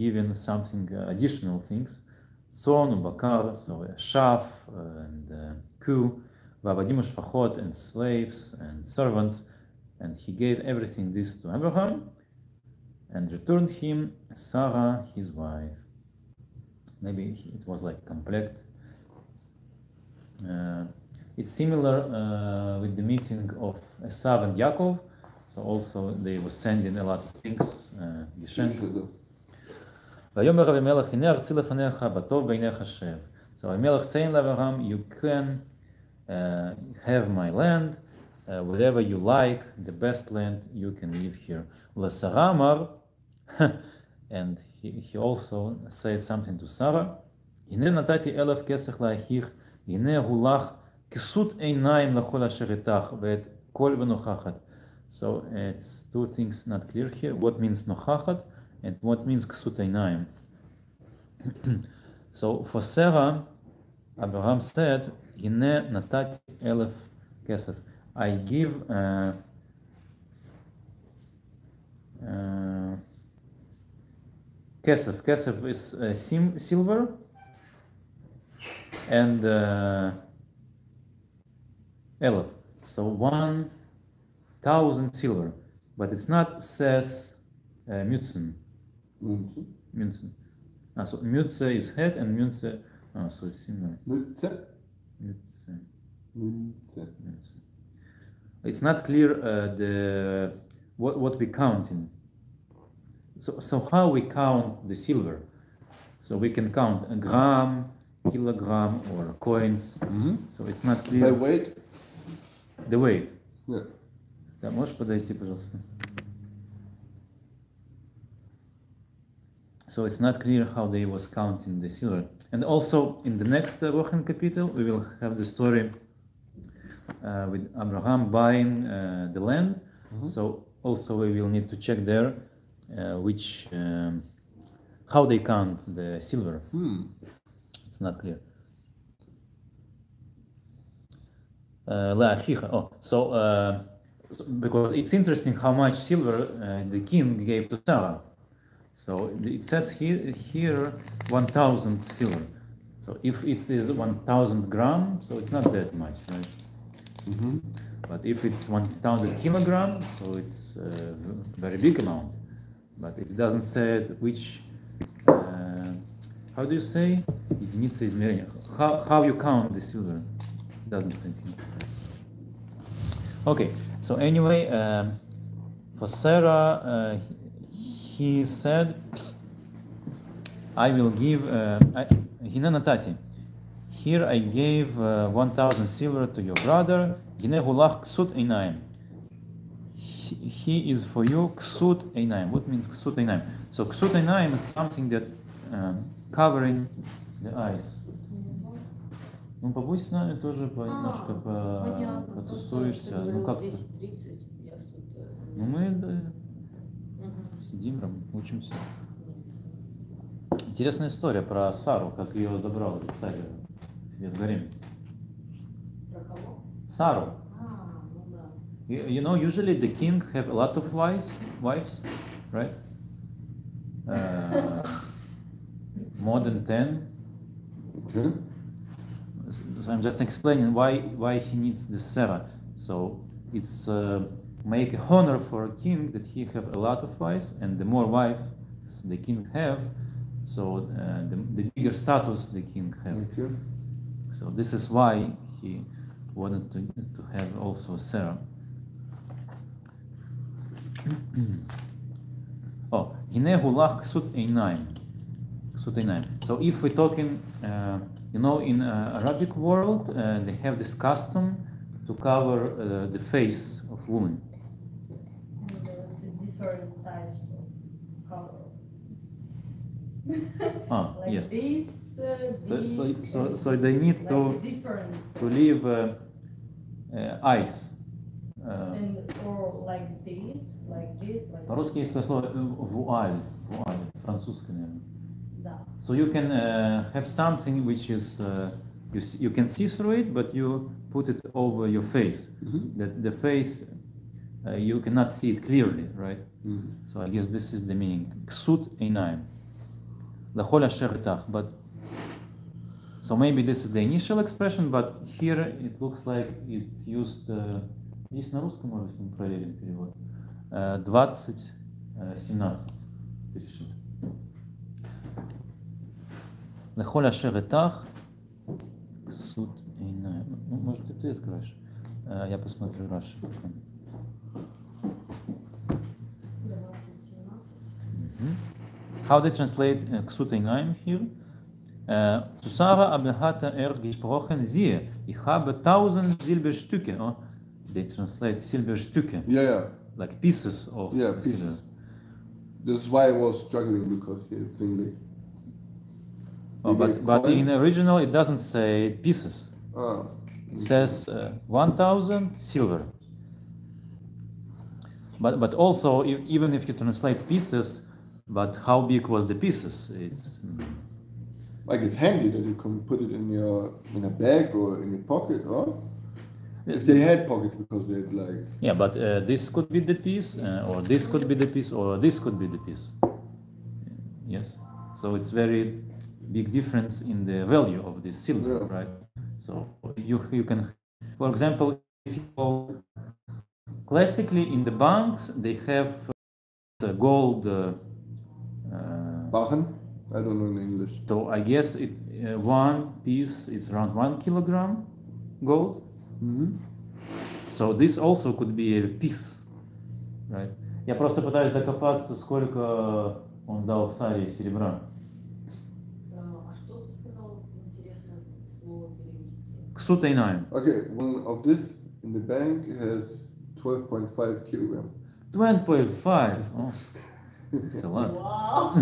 given something additional things, tzon ubakar, so a shaf and cow, vavadim ushfachot, and slaves and servants, and he gave everything this to Abraham, and returned him Sarah his wife. Maybe it was like complete. It's similar with the meeting of Esav and Yaakov. So also they were sending a lot of things. ויאמר אבימלך הנה ארצי לפניך בטוב בעיניך שב. So Abimelech saying to Abraham, you can have my land, whatever you like, the best land, you can live here. L'Sara Amar, and he also said something to Sarah. הנה נתתי 1,000 כסף לאחיך, הנה הוא לך כסות עיניים לכל אשר איתך ואת כל ונוכחת. So it's two things not clear here. What means נוכחת and what means כסות עיניים. So for Sarah, Abraham said, הנה נתתי 1,000 כסף. I give כסף. כסף is silver and 1,000. So 1,000 silver. But it's not says Münzen. Münzen. So Münze is head and Münze. So it's similar. Münze. It's not clear the what we count in. So how we count the silver? So we can count a gram, kilogram, or coins. So it's not clear. By weight? The weight. Yeah. Да, можешь подойти, пожалуйста? So it's not clear how they was counting the silver. And also in the next Wochen Kapitel, we will have the story with Abraham buying the land. So also we will need to check there which how they count the silver. It's not clear. So because it's interesting how much silver the king gave to Sarah. So it says here 1,000 silver. So if it is 1,000 grams, so it's not that much, right? But if it's 1,000 kilograms, so it's a very big amount. But it doesn't say which. How do you say? Единица измерения. How you count the silver? It doesn't say. Okay. So anyway, for Sarah, he said, "I will give." Hine natati. Here I gave 1,000 silver to your brother. Hine hulach ksut einayim. He is for you ksut einayim. What means ksut einayim? So ksut einayim is something that covering the eyes. Ну, побудь с нами тоже немножко потусуешься. Ну, как-то. Ну, мы сидим, учимся. Интересная история про Сару, как ее забрал этот царь себе в гарем. Про кого? Сару. Ну да. You know, usually the king have a lot of wives, right? More than 10. Okay. So I'm just explaining why he needs this Sarah. So it's make a honor for a king that he have a lot of wives, and the more wives the king have, so the bigger status the king have. Okay. So this is why he wanted to have also Sarah. Hine hulach ksut einayim. So if we're talking, you know, in Arabic world, they have this custom to cover the face of women. It's different types of cover. Like Yes. This, So they need like to different, leave eyes. or like this, like. По-русски есть такое слово вуаль, французское, наверное. Да. So you can have something which is you can see through it, but you put it over your face. That the face you cannot see it clearly, right? So I guess this is the meaning. Ksut einayim. L'chol asher itach. But so maybe this is the initial expression, but here it looks like it's used. Есть на русском, может быть, мы проверим перевод. 20:17 перешит. L'chol asher itach. Ksut einayim. Ну, может, и ты откроешь. Я посмотрю Раши. 20:17. How they translate ksut einayim here? Zu Sarah aber hat gesprochen, siehe, ich habe 1,000 Silberstücke. they translate Silberstücke, Yeah, like pieces of yeah, silver. pieces. This is why I was struggling because it's English. Oh, but in original it doesn't say pieces. Ah, It says 1,000 silver. But also, even if you translate pieces, but how big was the pieces? It's like it's handy that you can put it in a bag or in your pocket, or if they had pockets because they had like. yeah, but this could be the piece, or this could be the piece, or this could be the piece. Yes, so it's very big difference in the value of this silver, Yeah. right? So you can, for example, if you go classically in the banks, they have gold. Barren? I don't know in English. So I guess one piece is around 1 kilogram gold. Mm-hmm. So this also could be a piece, right? Я просто пытаюсь докопаться, сколько он дал Саре серебра. А что ты сказал, интересно, слово перевести? Ксутейнаем. Okay, one of this in the bank has 12.5 kilogram. 12.5. Oh, it's a lot. Wow.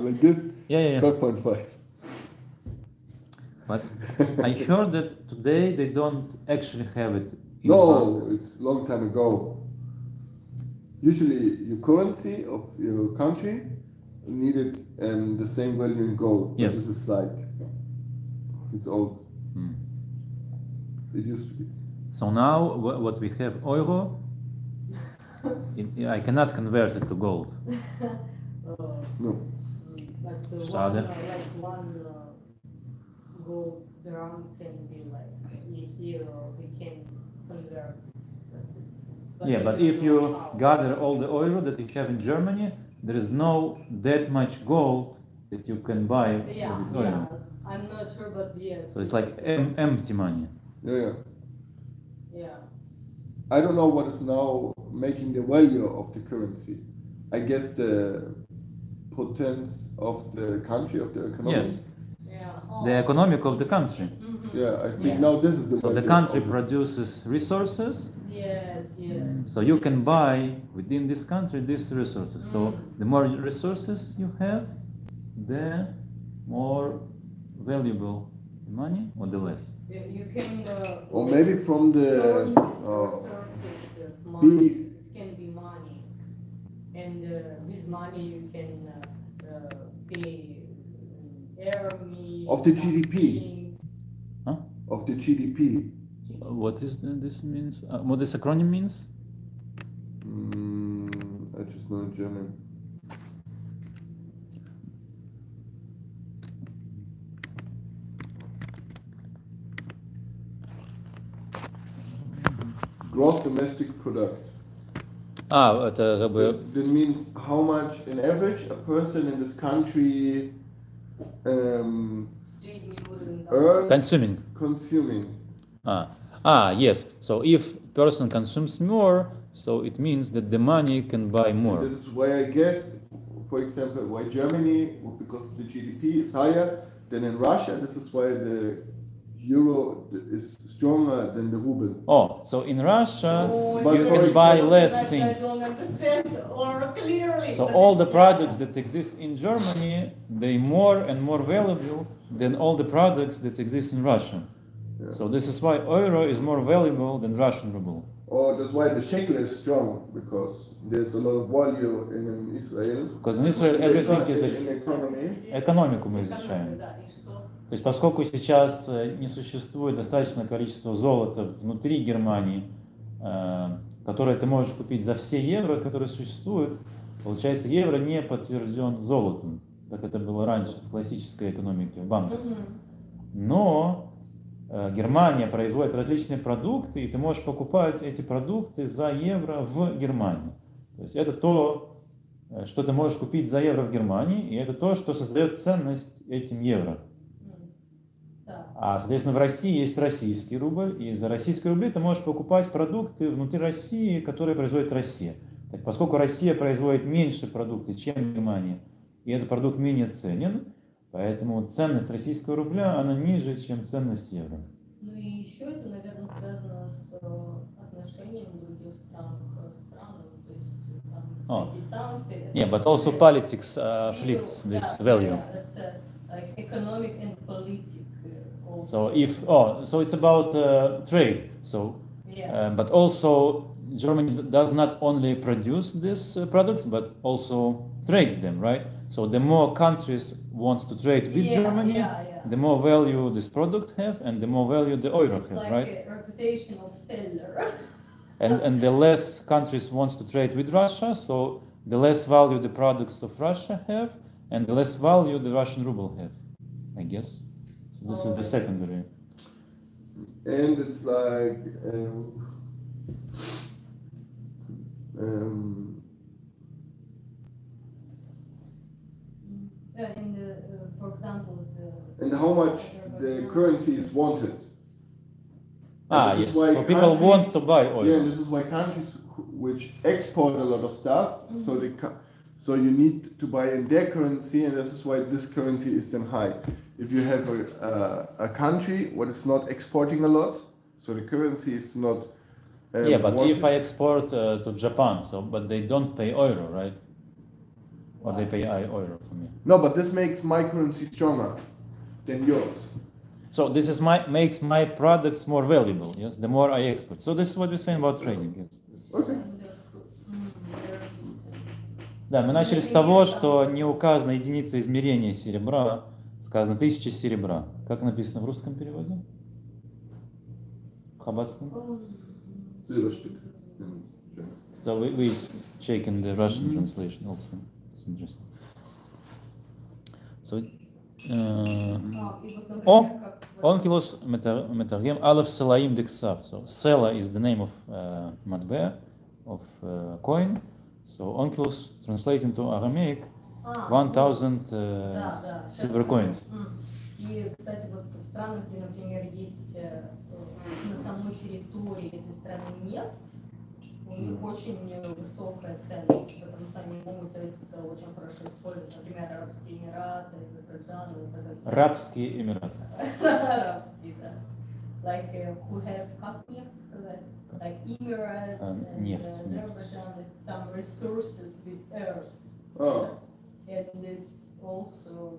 Like this, Yeah. 12.5. But I heard that today they don't actually have it in No, bank. it's long time ago. Usually, your currency of your country needed the same value in gold. Yes. But this is like it's old. Hmm. It used to be. So now what we have euro, I cannot convert it to gold. No. Like the Schade. one gold gram can be like here we can convert. Yeah, but if you gather all the euro that you have in Germany, there is no that much gold that you can buy with euro. I'm not sure, but yes. So it's like empty money. Yeah. Yeah. I don't know what is now making the value of the currency. I guess the potence of the country, of the economy. Yes, Yeah. the economic of the country. Yeah, I think Yeah. now this is the So the value country of it. produces resources, Yes. so you can buy within this country these resources. So the more resources you have, the more valuable the money or the less. You can. Or maybe from the resources of money. be It can be money, and with money you can pay army. Of the GDP. things. Huh? of the GDP. What is this means? What this acronym means? I just know in German. Gross domestic product. Это как бы That means how much, in average, a person in this country Средний уровень earn consuming. consuming. Yes. So if person consumes more, so it means that the money can buy more. This is why I guess, for example, why Germany, because the GDP is higher than in Russia. This is why the euro is stronger than the ruble. Oh, so in Russia But you for can buy example- less I things. don't understand or clearly. So but all the it's- products that exist in Germany, they more and more valuable than all the products that exist in Russia. So this is why euro is more valuable than Russian ruble. Or that's why the shekel is strong, because there's a lot of value in Israel. Because in Israel everything is in economy. экономику мы изучаем. Да, и что? То есть поскольку сейчас не существует достаточное количество золота внутри Германии, которое ты можешь купить за все евро, которые существуют, получается евро не подтвержден золотом, как это было раньше в классической экономике, в банках. Но Германия производит различные продукты, и ты можешь покупать эти продукты за евро в Германии. То есть это то, что ты можешь купить за евро в Германии, и это то, что создает ценность этим евро. Да. А, соответственно, в России есть российский рубль, и за российские рубли ты можешь покупать продукты внутри России, которые производит Россия. Так, поскольку Россия производит меньше продукты, чем Германия, и этот продукт менее ценен, поэтому ценность российского рубля, она ниже, чем ценность евро. Ну и еще это, наверное, связано с отношениями других стран к странам, то есть там Oh. всякие санкции. Yeah, but also politics afflicts this value. It's like economic and politics So also. so it's about trade. So, Yeah. but also Germany does not only produce these products, but also trades them, right? So the more countries wants to trade with Germany, the more value this product have, and the more value the euro It's have, like right? a reputation of seller. And the less countries wants to trade with Russia, so the less value the products of Russia have, and the less value the Russian ruble have, I guess. So this is the secondary. And it's like In the, for example, and how much the currency is wanted. Yes. So people want to buy oil. Yeah, and this is why countries which export a lot of stuff, so you need to buy in their currency, and this is why this currency is then high. If you have a country what is not exporting a lot, so the currency is not. Yeah, but wanted. if I export to Japan, but they don't pay euro, right? Or they pay euro for me. No, but this makes my currency stronger than yours. So this is makes my products more valuable. Yes, the more I export. So this is what we're saying about trading. Yes. Okay. Да, мы начали с того, что не указана единица измерения серебра, сказано 1000 серебра. Как написано в русском переводе? В хаббатском? Silberstück. So we check in the Russian translation also. It's interesting. So, Onkelos Metargem Aleph Selaim Diksav. So Sela is the name of matbea, of coin. So Onkelos translated into Aramaic 1000 silver coins. И, кстати, вот в странах, где, например, есть на самой территории этой страны нефть, у них очень высокая ценность, потому что они могут это очень хорошо использовать. Например, Арабские Эмираты, Азербайджан. Арабские Эмираты. Арабские, да. Like who have, как нефть сказать? Like Emirates and Azerbaijan, it's some resources with earth. Oh. Yes? And it's also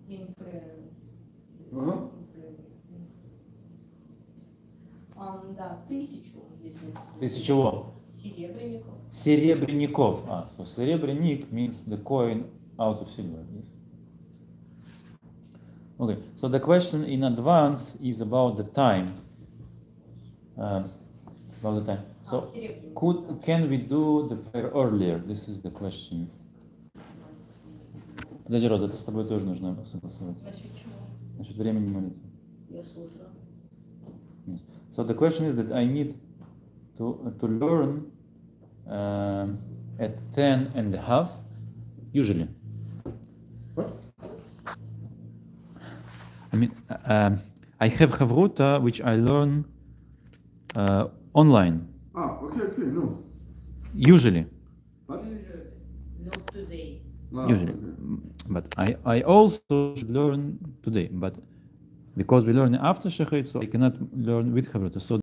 influence. Да, 1000 здесь написано. 1000 чего? Серебряников. Серебряников. So серебряник means the coin out of silver. Yes. Okay. So the question in advance is about the time. So can we do the prayer earlier? This is the question. Подожди, Роза, это с тобой тоже нужно согласовать. Насчет времени молитвы. Я слушаю. Yes. So the question is that I need to learn at 10:30 usually. What? I mean, I have Chavruta which I learn online. Okay, no. Usually. What? Usually, not today. Usually. Okay. But I also should learn today. But because we learn after Shachrit, so I cannot learn with Chavruta. So